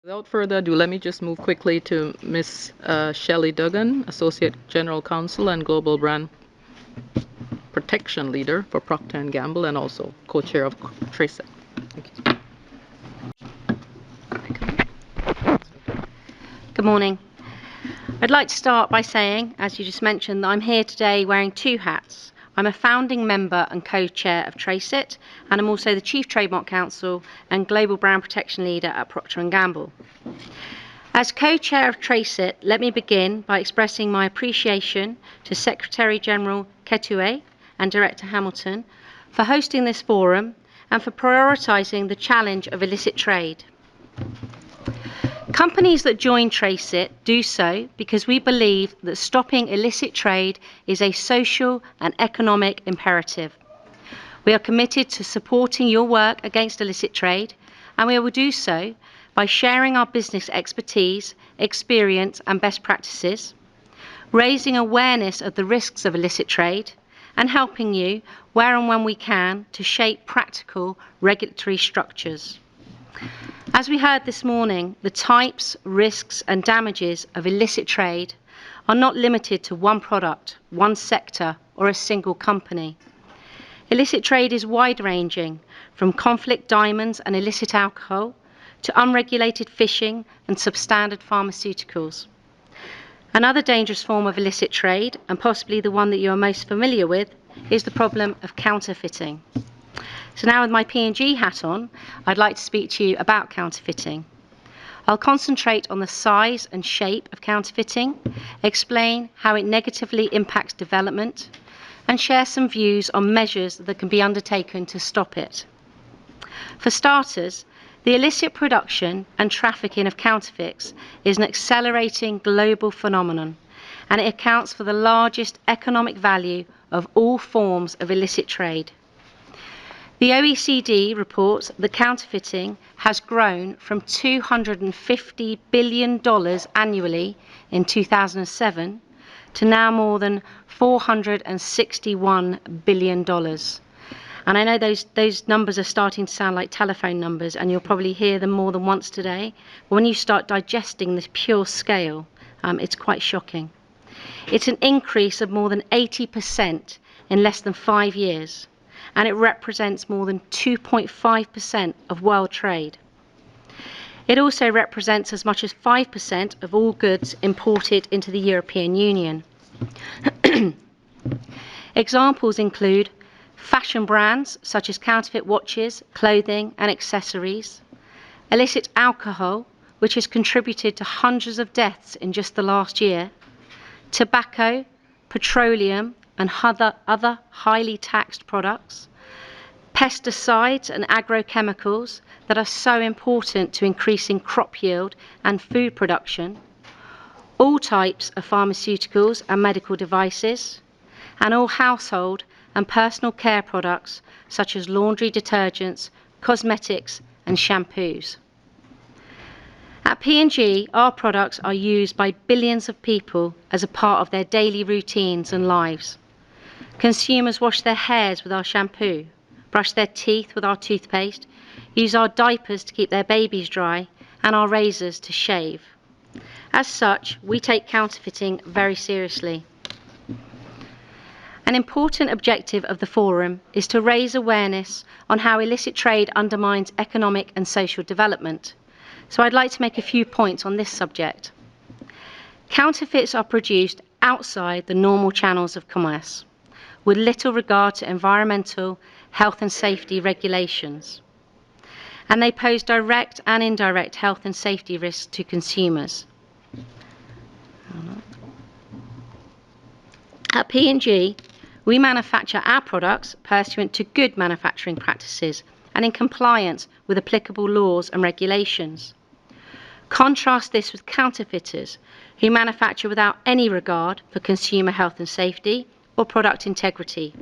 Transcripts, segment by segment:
Without further ado, let me just move quickly to Ms. Shelley Duggan, Associate General Counsel and Global Brand Protection Leader for Procter & Gamble and also co-chair of TRACIT. Thank you. Good morning. I'd like to start by saying, as you just mentioned, that I'm here today wearing two hats. I'm a founding member and co-chair of TRACIT, and I'm also the Chief Trademark Counsel and Global Brand Protection Leader at Procter & Gamble. As co-chair of TRACIT, let me begin by expressing my appreciation to Secretary General Ketue and Director Hamilton for hosting this forum and for prioritising the challenge of illicit trade. Companies that join TRACIT do so because we believe that stopping illicit trade is a social and economic imperative. We are committed to supporting your work against illicit trade, and we will do so by sharing our business expertise, experience and best practices, raising awareness of the risks of illicit trade, and helping you, where and when we can, to shape practical regulatory structures. As we heard this morning, the types, risks and damages of illicit trade are not limited to one product, one sector or a single company. Illicit trade is wide-ranging, from conflict diamonds and illicit alcohol to unregulated fishing and substandard pharmaceuticals. Another dangerous form of illicit trade, and possibly the one that you are most familiar with, is the problem of counterfeiting. So now with my P&G hat on, I'd like to speak to you about counterfeiting. I'll concentrate on the size and shape of counterfeiting, explain how it negatively impacts development, and share some views on measures that can be undertaken to stop it. For starters, the illicit production and trafficking of counterfeits is an accelerating global phenomenon, and it accounts for the largest economic value of all forms of illicit trade. The OECD reports that counterfeiting has grown from $250 billion annually in 2007 to now more than $461 billion. And I know those numbers are starting to sound like telephone numbers, and you'll probably hear them more than once today. But when you start digesting this pure scale, it's quite shocking. It's an increase of more than 80% in less than 5 years. And it represents more than 2.5% of world trade. It also represents as much as 5% of all goods imported into the European Union. Examples include fashion brands such as counterfeit watches, clothing and accessories, illicit alcohol, which has contributed to hundreds of deaths in just the last year, tobacco, petroleum and other highly taxed products, pesticides and agrochemicals that are so important to increasing crop yield and food production, all types of pharmaceuticals and medical devices, and all household and personal care products such as laundry detergents, cosmetics and shampoos. At P&G, our products are used by billions of people as a part of their daily routines and lives. Consumers wash their hairs with our shampoo, brush their teeth with our toothpaste, use our diapers to keep their babies dry, and our razors to shave. As such, we take counterfeiting very seriously. An important objective of the forum is to raise awareness on how illicit trade undermines economic and social development. So I'd like to make a few points on this subject. Counterfeits are produced outside the normal channels of commerce, with little regard to environmental, health and safety regulations. And they pose direct and indirect health and safety risks to consumers. At P&G, we manufacture our products pursuant to good manufacturing practices and in compliance with applicable laws and regulations. Contrast this with counterfeiters who manufacture without any regard for consumer health and safety or product integrity.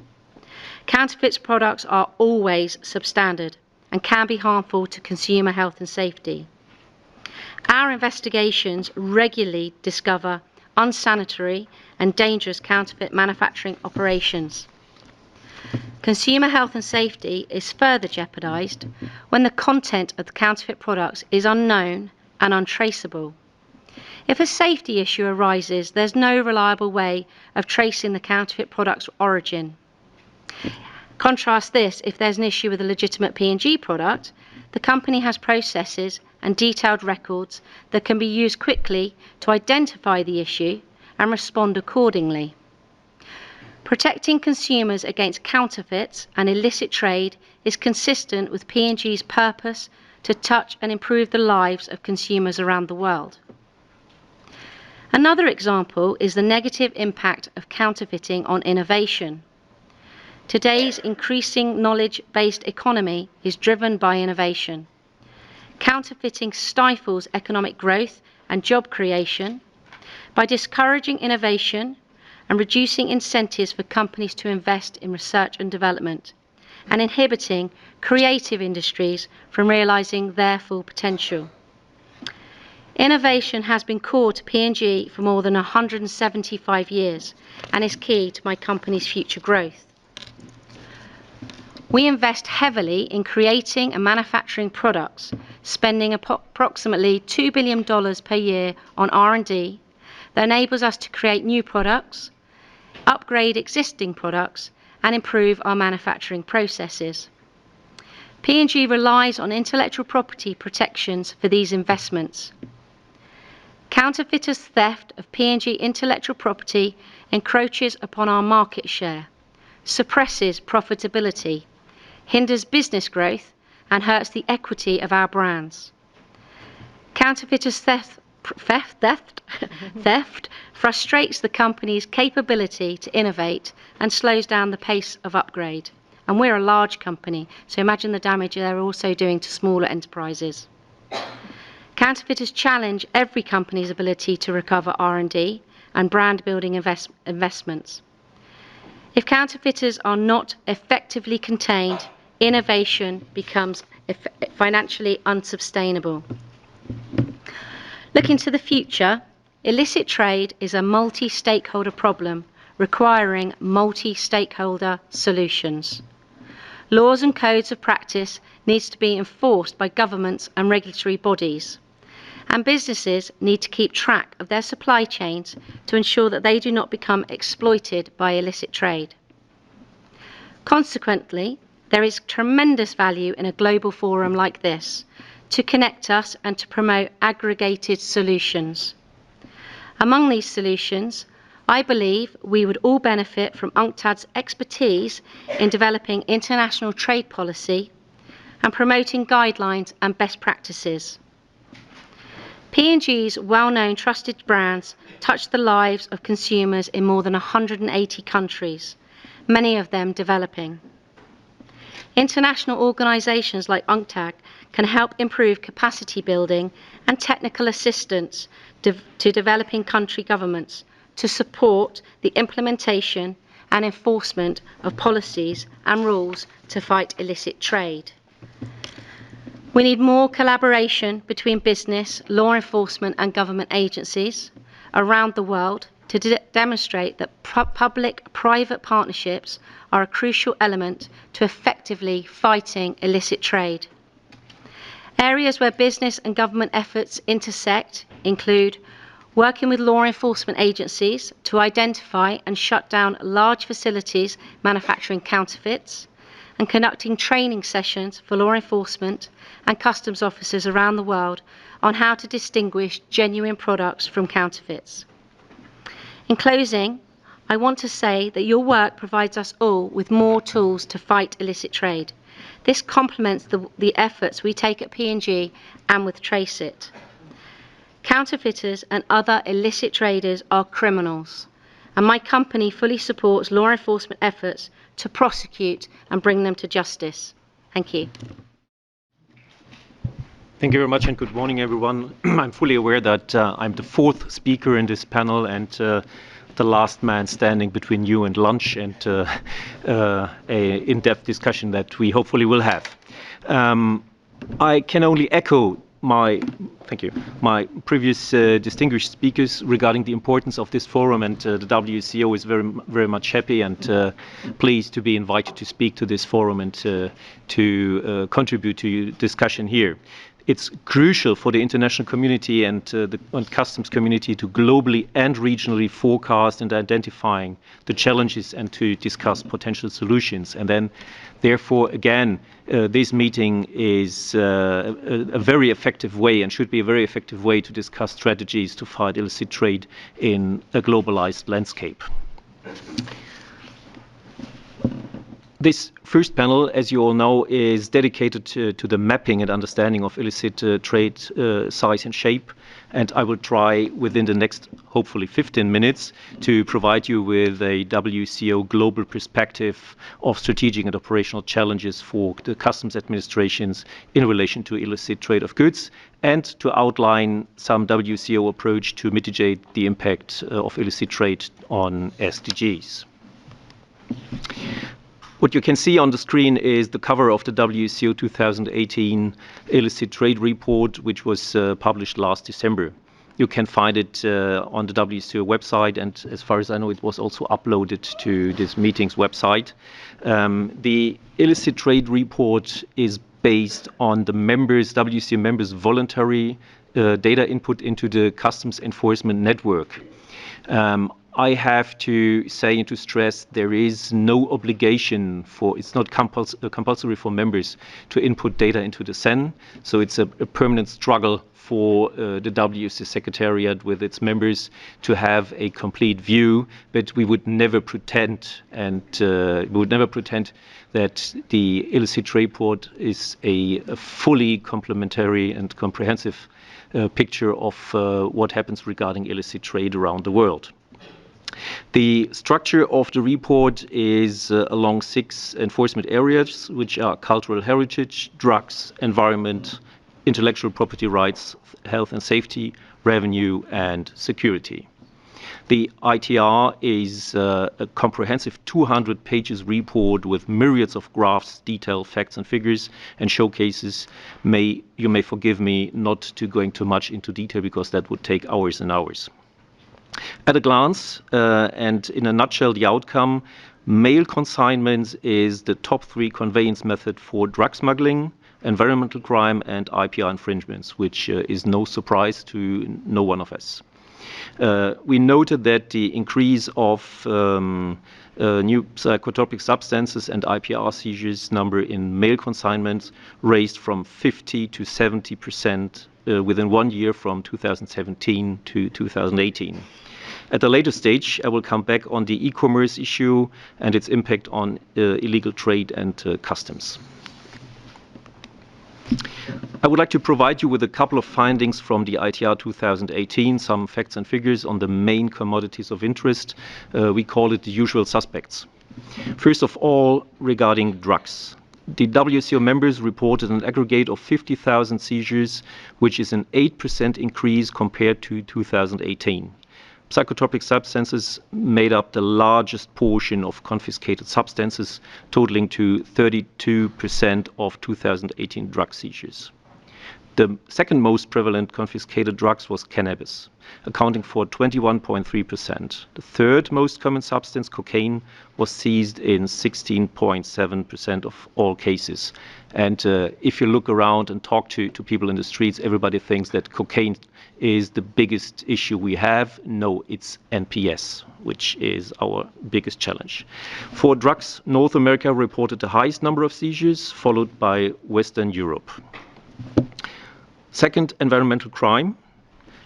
Counterfeit products are always substandard and can be harmful to consumer health and safety. Our investigations regularly discover unsanitary and dangerous counterfeit manufacturing operations. Consumer health and safety is further jeopardized when the content of the counterfeit products is unknown and untraceable. If a safety issue arises, there's no reliable way of tracing the counterfeit product's origin. Contrast this, if there's an issue with a legitimate P&G product, the company has processes and detailed records that can be used quickly to identify the issue and respond accordingly. Protecting consumers against counterfeits and illicit trade is consistent with P&G's purpose to touch and improve the lives of consumers around the world. Another example is the negative impact of counterfeiting on innovation. Today's increasing knowledge-based economy is driven by innovation. Counterfeiting stifles economic growth and job creation by discouraging innovation and reducing incentives for companies to invest in research and development, and inhibiting creative industries from realizing their full potential. Innovation has been core to P&G for more than 175 years and is key to my company's future growth. We invest heavily in creating and manufacturing products, spending approximately $2 billion per year on R&D that enables us to create new products, upgrade existing products, and improve our manufacturing processes. P&G relies on intellectual property protections for these investments. Counterfeiters' theft of P&G intellectual property encroaches upon our market share, suppresses profitability, hinders business growth, and hurts the equity of our brands. Counterfeiters' theft frustrates the company's capability to innovate and slows down the pace of upgrade. And we're a large company, so imagine the damage they're also doing to smaller enterprises. Counterfeiters challenge every company's ability to recover R&D and brand-building investments. If counterfeiters are not effectively contained, innovation becomes financially unsustainable. Looking to the future, illicit trade is a multi-stakeholder problem requiring multi-stakeholder solutions. Laws and codes of practice need to be enforced by governments and regulatory bodies, and businesses need to keep track of their supply chains to ensure that they do not become exploited by illicit trade. Consequently, there is tremendous value in a global forum like this to connect us and to promote aggregated solutions. Among these solutions, I believe we would all benefit from UNCTAD's expertise in developing international trade policy and promoting guidelines and best practices. P&G's well-known trusted brands touch the lives of consumers in more than 180 countries, many of them developing. International organizations like UNCTAD can help improve capacity building and technical assistance to developing country governments to support the implementation and enforcement of policies and rules to fight illicit trade. We need more collaboration between business, law enforcement and government agencies around the world to demonstrate that public-private partnerships are a crucial element to effectively fighting illicit trade. Areas where business and government efforts intersect include working with law enforcement agencies to identify and shut down large facilities manufacturing counterfeits, and conducting training sessions for law enforcement and customs officers around the world on how to distinguish genuine products from counterfeits. In closing, I want to say that your work provides us all with more tools to fight illicit trade. This complements the efforts we take at P&G and with TRACIT. Counterfeiters and other illicit traders are criminals, and my company fully supports law enforcement efforts to prosecute and bring them to justice. Thank you. Thank you very much, and good morning, everyone. I'm fully aware that I'm the fourth speaker in this panel and the last man standing between you and lunch and an in-depth discussion that we hopefully will have. I can only echo my previous distinguished speakers regarding the importance of this forum, and the WCO is very much happy and pleased to be invited to speak to this forum and to contribute to your discussion here. it's crucial for the international community and the customs community to globally and regionally forecast and identifying the challenges and to discuss potential solutions. And then, therefore, again, this meeting is a very effective way and should be a very effective way to discuss strategies to fight illicit trade in a globalized landscape. This first panel, as you all know, is dedicated to the mapping and understanding of illicit trade size and shape. And I will try within the next, hopefully 15 minutes, to provide you with a WCO global perspective of strategic and operational challenges for the customs administrations in relation to illicit trade of goods, and to outline some WCO approach to mitigate the impact of illicit trade on SDGs. What you can see on the screen is the cover of the WCO 2018 Illicit Trade Report, which was published last December. You can find it on the WCO website, and as far as I know, it was also uploaded to this meeting's website. The Illicit Trade Report is based on the WCO members' voluntary data input into the customs enforcement network. I have to say and to stress there is no obligation it's not compulsory for members to input data into the SEN, so it's a permanent struggle for the WCO Secretariat with its members to have a complete view, but we would never pretend that the Illicit Trade Report is a fully complementary and comprehensive picture of what happens regarding illicit trade around the world. The structure of the report is along 6 enforcement areas, which are cultural heritage, drugs, environment, intellectual property rights, health and safety, revenue, and security. The ITR is a comprehensive 200 pages report with myriads of graphs, detailed facts and figures, and showcases. You may forgive me not to going too much into detail because that would take hours and hours. At a glance, and in a nutshell, the outcome, mail consignments is the top 3 conveyance method for drug smuggling, environmental crime, and IPR infringements, which is no surprise to no one of us. We noted that the increase of new psychotropic substances and IPR seizures number in mail consignments raised from 50 to 70% within 1 year from 2017 to 2018. At a later stage, I will come back on the e-commerce issue and its impact on illegal trade and customs. I would like to provide you with a couple of findings from the ITR 2018, some facts and figures on the main commodities of interest. We call it the usual suspects. First of all, regarding drugs. The WCO members reported an aggregate of 50,000 seizures, which is an 8% increase compared to 2018. Psychotropic substances made up the largest portion of confiscated substances, totaling to 32% of 2018 drug seizures. The second most prevalent confiscated drugs was cannabis, accounting for 21.3%. The third most common substance, cocaine, was seized in 16.7% of all cases. And if you look around and talk to people in the streets, everybody thinks that cocaine is the biggest issue we have. No, it's NPS, which is our biggest challenge. For drugs, North America reported the highest number of seizures, followed by Western Europe. Second, environmental crime.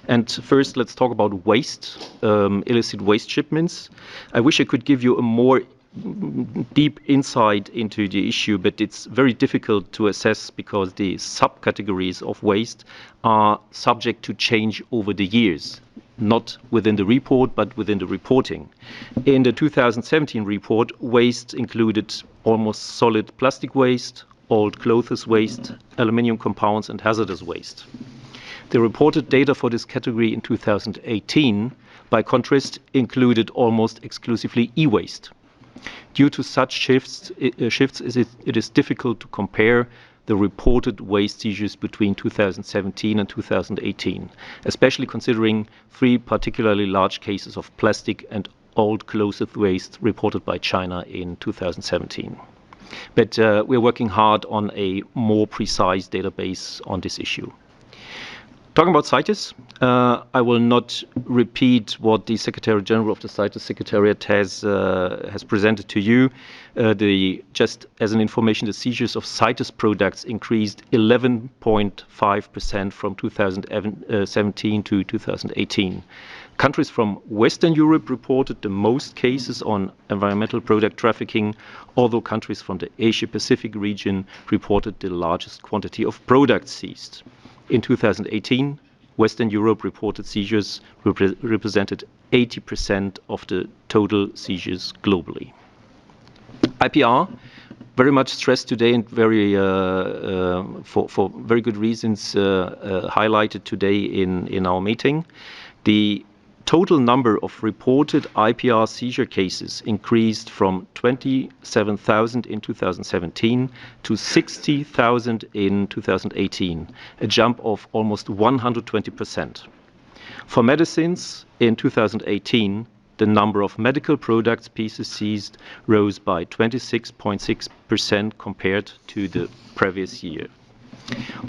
And first, let's talk about waste, illicit waste shipments. I wish I could give you a more deep insight into the issue, but it's very difficult to assess because the subcategories of waste are subject to change over the years, not within the report, but within the reporting. In the 2017 report, waste included almost solid plastic waste, old clothes waste, aluminium compounds, and hazardous waste. The reported data for this category in 2018, by contrast, included almost exclusively e-waste. Due to such shifts, it is difficult to compare the reported waste seizures between 2017 and 2018, especially considering 3 particularly large cases of plastic and old clothes waste reported by China in 2017. But we're working hard on a more precise database on this issue. Talking about CITES, I will not repeat what the Secretary General of the CITES Secretariat has presented to you. Just as an information, the seizures of CITES products increased 11.5% from 2017 to 2018. Countries from Western Europe reported the most cases on environmental product trafficking, although countries from the Asia-Pacific region reported the largest quantity of products seized. In 2018, Western Europe reported seizures represented 80% of the total seizures globally. IPR, very much stressed today and for very good reasons highlighted today in our meeting. The total number of reported IPR seizure cases increased from 27,000 in 2017 to 60,000 in 2018, a jump of almost 120%. For medicines, in 2018, the number of medical products pieces seized rose by 26.6% compared to the previous year.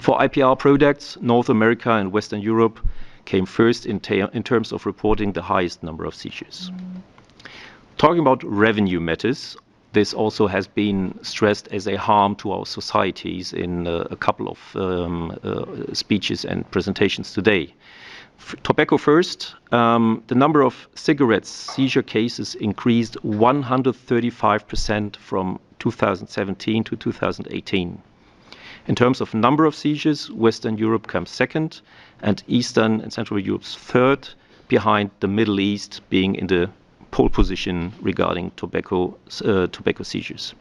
For IPR products, North America and Western Europe came first in terms of reporting the highest number of seizures. Talking about revenue matters, this also has been stressed as a harm to our societies in a couple of speeches and presentations today. Tobacco first, the number of cigarettes seizure cases increased 135% from 2017 to 2018. In terms of number of seizures, Western Europe comes second and Eastern and Central Europe's third, behind the Middle East being in the pole position regarding tobacco seizures.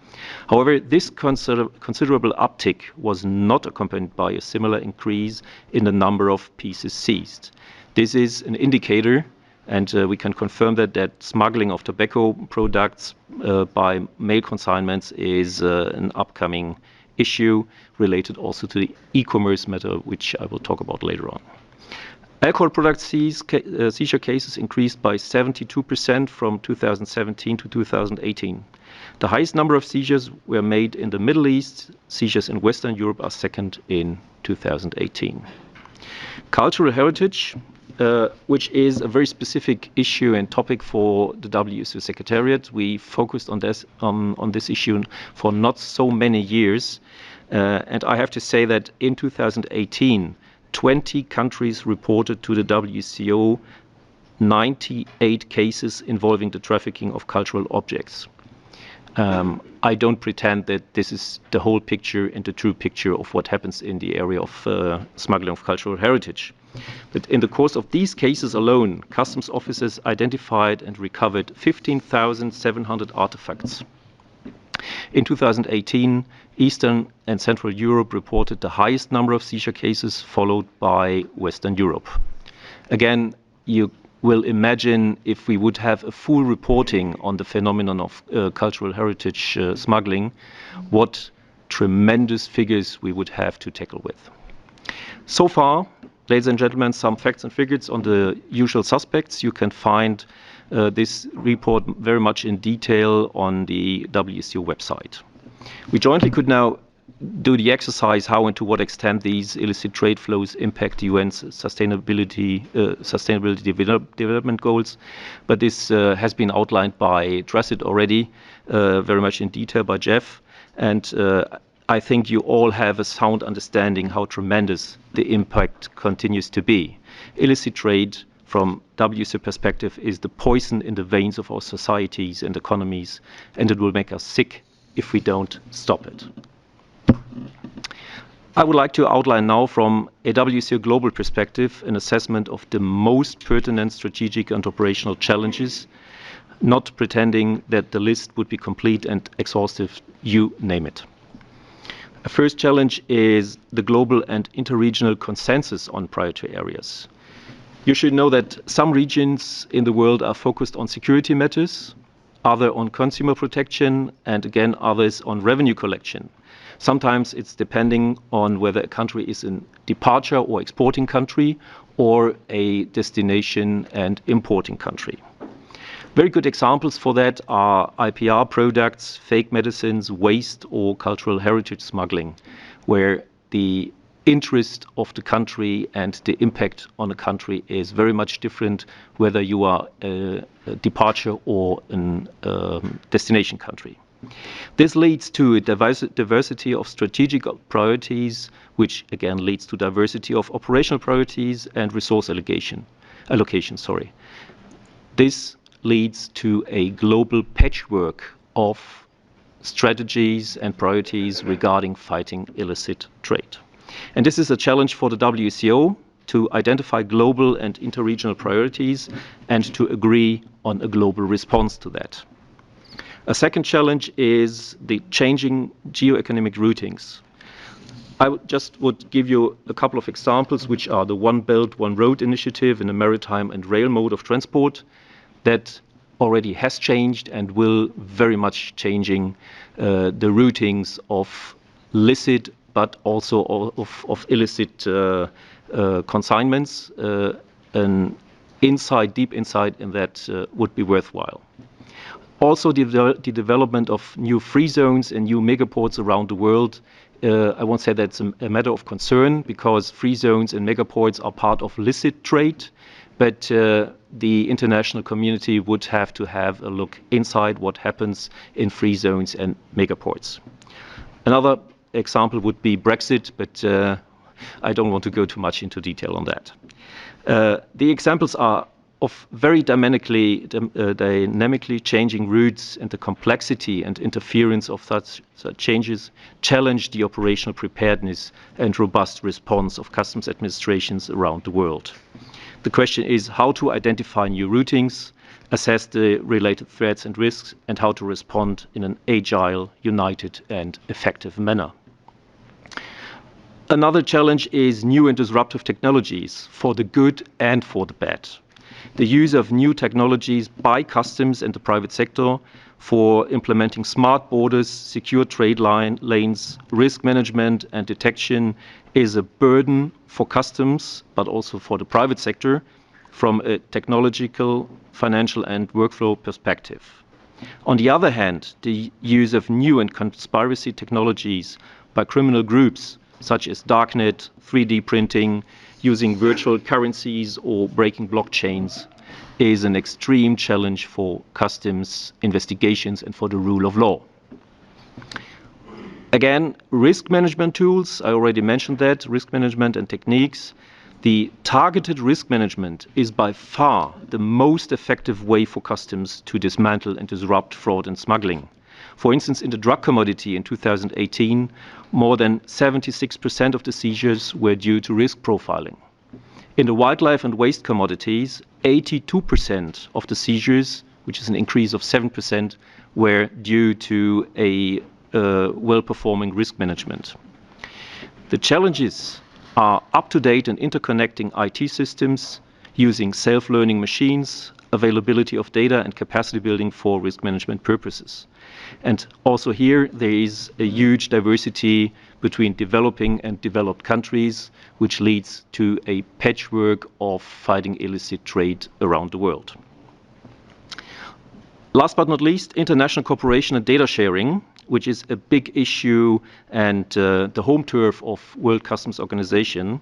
However, this considerable uptick was not accompanied by a similar increase in the number of pieces seized. This is an indicator, and we can confirm that smuggling of tobacco products by mail consignments is an upcoming issue related also to the e-commerce matter, which I will talk about later on. Alcohol product seizure cases increased by 72% from 2017 to 2018. The highest number of seizures were made in the Middle East. Seizures in Western Europe are second in 2018. Cultural heritage, which is a very specific issue and topic for the WSO Secretariat. We focused on this issue for not so many years. And I have to say that in 2018, 20 countries reported to the WCO 98 cases involving the trafficking of cultural objects. I don't pretend that this is the whole picture and the true picture of what happens in the area of smuggling of cultural heritage. But in the course of these cases alone, customs officers identified and recovered 15,700 artifacts. In 2018, Eastern and Central Europe reported the highest number of seizure cases, followed by Western Europe. Again, you will imagine if we would have a full reporting on the phenomenon of cultural heritage smuggling, what tremendous figures we would have to tackle with. So far, ladies and gentlemen, some facts and figures on the usual suspects. You can find this report very much in detail on the WCO website. We jointly could now do the exercise how and to what extent these illicit trade flows impact the UN's sustainability development goals. But this has been outlined by TRACIT already, very much in detail by Jeff. And I think you all have a sound understanding how tremendous the impact continues to be. Illicit trade, from WCO perspective, is the poison in the veins of our societies and economies, and it will make us sick if we don't stop it. I would like to outline now from a WCO global perspective an assessment of the most pertinent strategic and operational challenges, not pretending that the list would be complete and exhaustive, you name it. A first challenge is the global and interregional consensus on priority areas. You should know that some regions in the world are focused on security matters, others on consumer protection, and again others on revenue collection. Sometimes it's depending on whether a country is a departure or exporting country or a destination and importing country. Very good examples for that are IPR products, fake medicines, waste, or cultural heritage smuggling, where the interest of the country and the impact on the country is very much different whether you are a departure or a destination country. This leads to a diversity of strategic priorities, which again leads to diversity of operational priorities and resource allocation. This leads to a global patchwork of strategies and priorities regarding fighting illicit trade. And this is a challenge for the WCO to identify global and interregional priorities and to agree on a global response to that. A second challenge is the changing geoeconomic routings. I just would give you a couple of examples, which are the One Belt, One Road initiative in the maritime and rail mode of transport that already has changed and will very much changing the routings of licit but also of illicit consignments. An deep insight in that would be worthwhile. Also, the development of new free zones and new megaports around the world. I won't say that's a matter of concern because free zones and megaports are part of licit trade, but the international community would have to have a look inside what happens in free zones and megaports. Another example would be Brexit, but I don't want to go too much into detail on that. The examples are of very dynamically changing routes, and the complexity and interference of such changes challenge the operational preparedness and robust response of customs administrations around the world. The question is how to identify new routings, assess the related threats and risks, and how to respond in an agile, united, and effective manner. Another challenge is new and disruptive technologies for the good and for the bad. The use of new technologies by customs and the private sector for implementing smart borders, secure trade lanes, risk management and detection is a burden for customs, but also for the private sector from a technological, financial and workflow perspective. On the other hand, the use of new and conspiracy technologies by criminal groups such as darknet, 3D printing, using virtual currencies or breaking blockchains is an extreme challenge for customs investigations and for the rule of law. Again, risk management tools, I already mentioned that, risk management and techniques. The targeted risk management is by far the most effective way for customs to dismantle and disrupt fraud and smuggling. For instance, in the drug commodity in 2018, more than 76% of the seizures were due to risk profiling. In the wildlife and waste commodities, 82% of the seizures, which is an increase of 7%, were due to a well-performing risk management. The challenges are up-to-date and interconnecting IT systems, using self-learning machines, availability of data and capacity building for risk management purposes. And also here, there is a huge diversity between developing and developed countries, which leads to a patchwork of fighting illicit trade around the world. Last but not least, international cooperation and data sharing, which is a big issue and the home turf of World Customs Organization,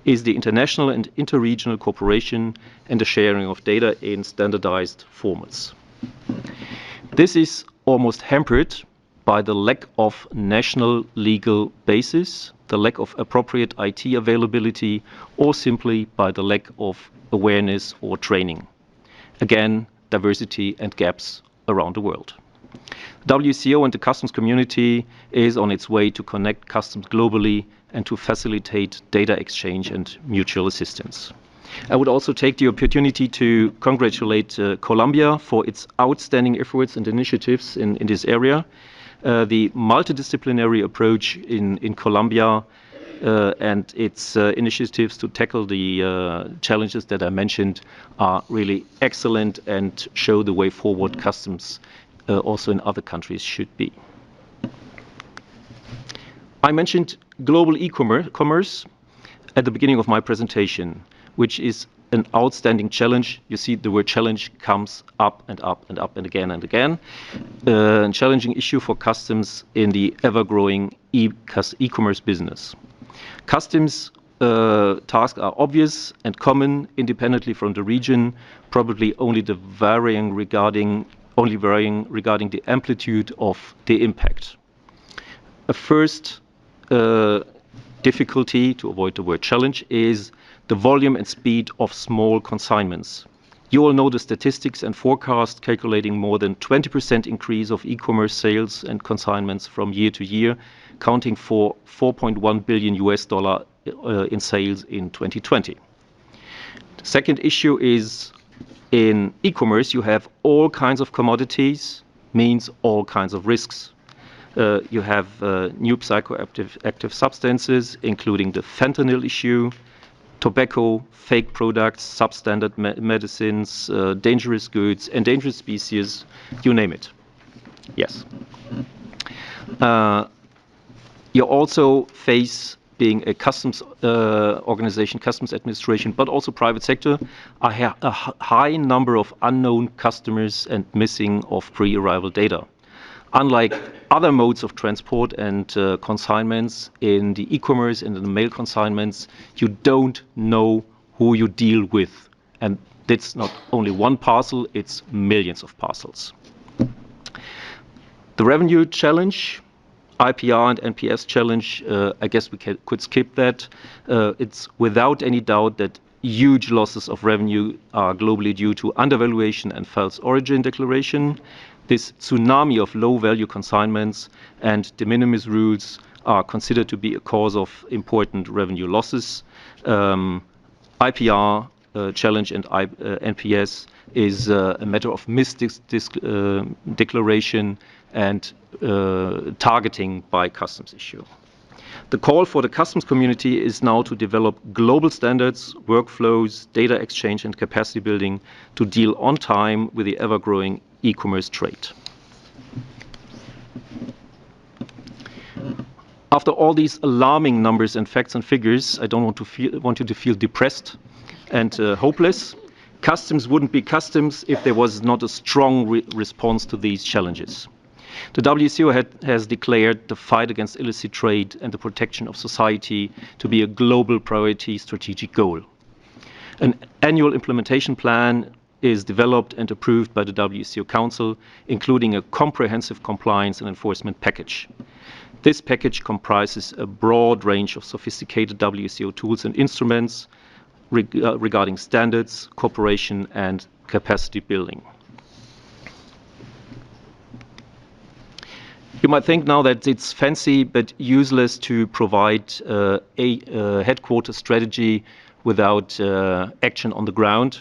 is the international and interregional cooperation and the sharing of data in standardized formats. This is almost hampered by the lack of national legal basis, the lack of appropriate IT availability, or simply by the lack of awareness or training. Again, diversity and gaps around the world. WCO and the customs community is on its way to connect customs globally and to facilitate data exchange and mutual assistance. I would also take the opportunity to congratulate Colombia for its outstanding efforts and initiatives in this area. The multidisciplinary approach in Colombia and its initiatives to tackle the challenges that I mentioned are really excellent and show the way forward customs also in other countries should be. I mentioned global e-commerce at the beginning of my presentation, which is an outstanding challenge. You see the word challenge comes up and up and up and again and again. A challenging issue for customs in the ever-growing e-commerce business. Customs tasks are obvious and common independently from the region, probably only varying regarding the amplitude of the impact. A first difficulty, to avoid the word challenge, is the volume and speed of small consignments. You all know the statistics and forecast calculating more than 20% increase of e-commerce sales and consignments from year to year, counting for $4.1 billion in sales in 2020. The second issue is in e-commerce you have all kinds of commodities, means all kinds of risks. You have new psychoactive substances, including the fentanyl issue, tobacco, fake products, substandard medicines, dangerous goods, endangered species, you name it. Yes. You also face, being a customs organization, customs administration, but also private sector, a high number of unknown customers and missing of pre-arrival data. Unlike other modes of transport and consignments in the e-commerce and in the mail consignments, you don't know who you deal with. And that's not only one parcel, it's millions of parcels. The revenue challenge, IPR and NPS challenge, I guess we could skip that. It's without any doubt that huge losses of revenue are globally due to undervaluation and false origin declaration. This tsunami of low-value consignments and de minimis rules are considered to be a cause of important revenue losses. IPR challenge and NPS is a matter of misdeclaration and targeting by customs issue. The call for the customs community is now to develop global standards, workflows, data exchange and capacity building to deal on time with the ever-growing e-commerce trade. After all these alarming numbers and facts and figures, I don't want you to feel depressed and hopeless. Customs wouldn't be customs if there was not a strong response to these challenges. The WTO has declared the fight against illicit trade and the protection of society to be a global priority strategic goal. An annual implementation plan is developed and approved by the WTO Council, including a comprehensive compliance and enforcement package. This package comprises a broad range of sophisticated WTO tools and instruments regarding standards, cooperation, and capacity building. You might think now that it's fancy but useless to provide a headquarters strategy without action on the ground.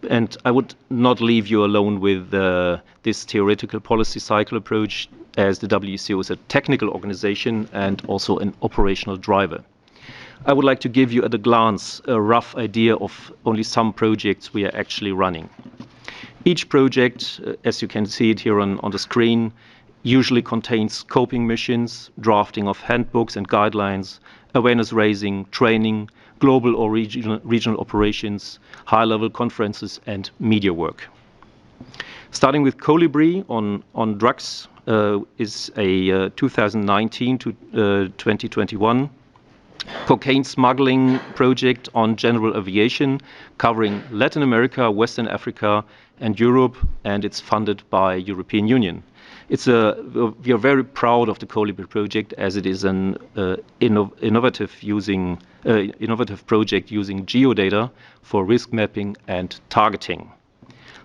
And I would not leave you alone with this theoretical policy cycle approach, as the WTO is a technical organization and also an operational driver. I would like to give you at a glance a rough idea of only some projects we are actually running. Each project, as you can see it here on the screen, usually contains scoping missions, drafting of handbooks and guidelines, awareness raising, training, global or regional operations, high-level conferences, and media work. Starting with Colibri on drugs is a 2019 to 2021 cocaine smuggling project on general aviation covering Latin America, Western Africa, and Europe, and it's funded by European Union. We are very proud of the Colibri project, as it is an innovative project using geodata for risk mapping and targeting.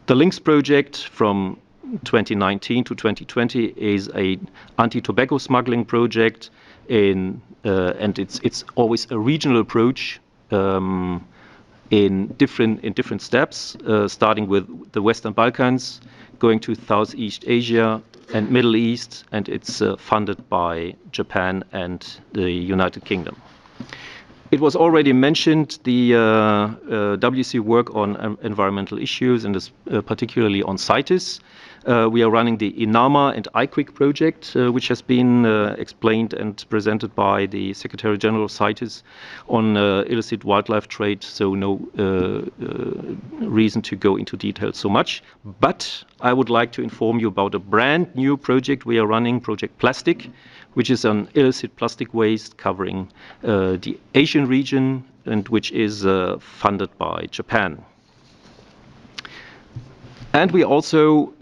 The Links project from 2019 to 2020 is a anti-tobacco smuggling project, and it's always a regional approach in different steps, starting with the Western Balkans, going to Southeast Asia and Middle East, and it's funded by Japan and the United Kingdom. It was already mentioned the WC work on environmental issues, and particularly on CITES. We are running the INAMA and IQUIC project, which has been explained and presented by the Secretary General of CITES on illicit wildlife trade, so no reason to go into detail so much. But I would like to inform you about a brand new project we are running, Project Plastic, which is on illicit plastic waste covering the Asian region and which is funded by Japan. And we also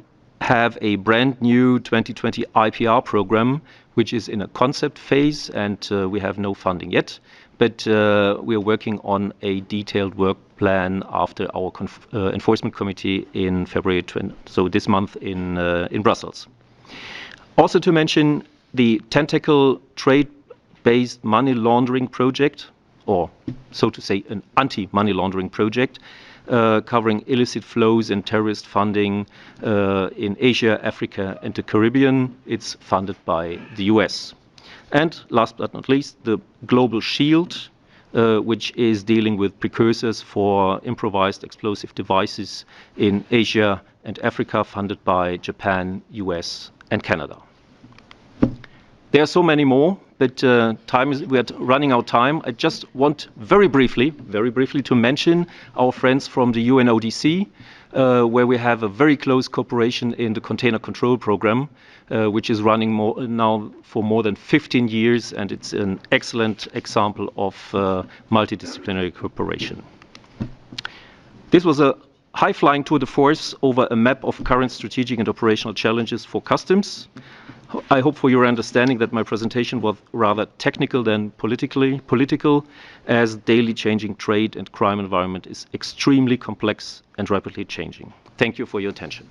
have a brand new 2020 IPR program, which is in a concept phase, and we have no funding yet. But we are working on a detailed work plan after our enforcement committee in February, so this month in Brussels. Also to mention the tentacle trade-based money laundering project, or so to say, an anti-money laundering project, covering illicit flows and terrorist funding in Asia, Africa, and the Caribbean. It's funded by the US. And last but not least, the Global Shield, which is dealing with precursors for improvised explosive devices in Asia and Africa, funded by Japan, US, and Canada. There are so many more, but we are running out of time. I just want very briefly to mention our friends from the UNODC, where we have a very close cooperation in the container control program, which is running now for more than 15 years, and it's an excellent example of multidisciplinary cooperation. This was a high-flying tour de force over a map of current strategic and operational challenges for customs. I hope for your understanding that my presentation was rather technical than political, as daily changing trade and crime environment is extremely complex and rapidly changing. Thank you for your attention.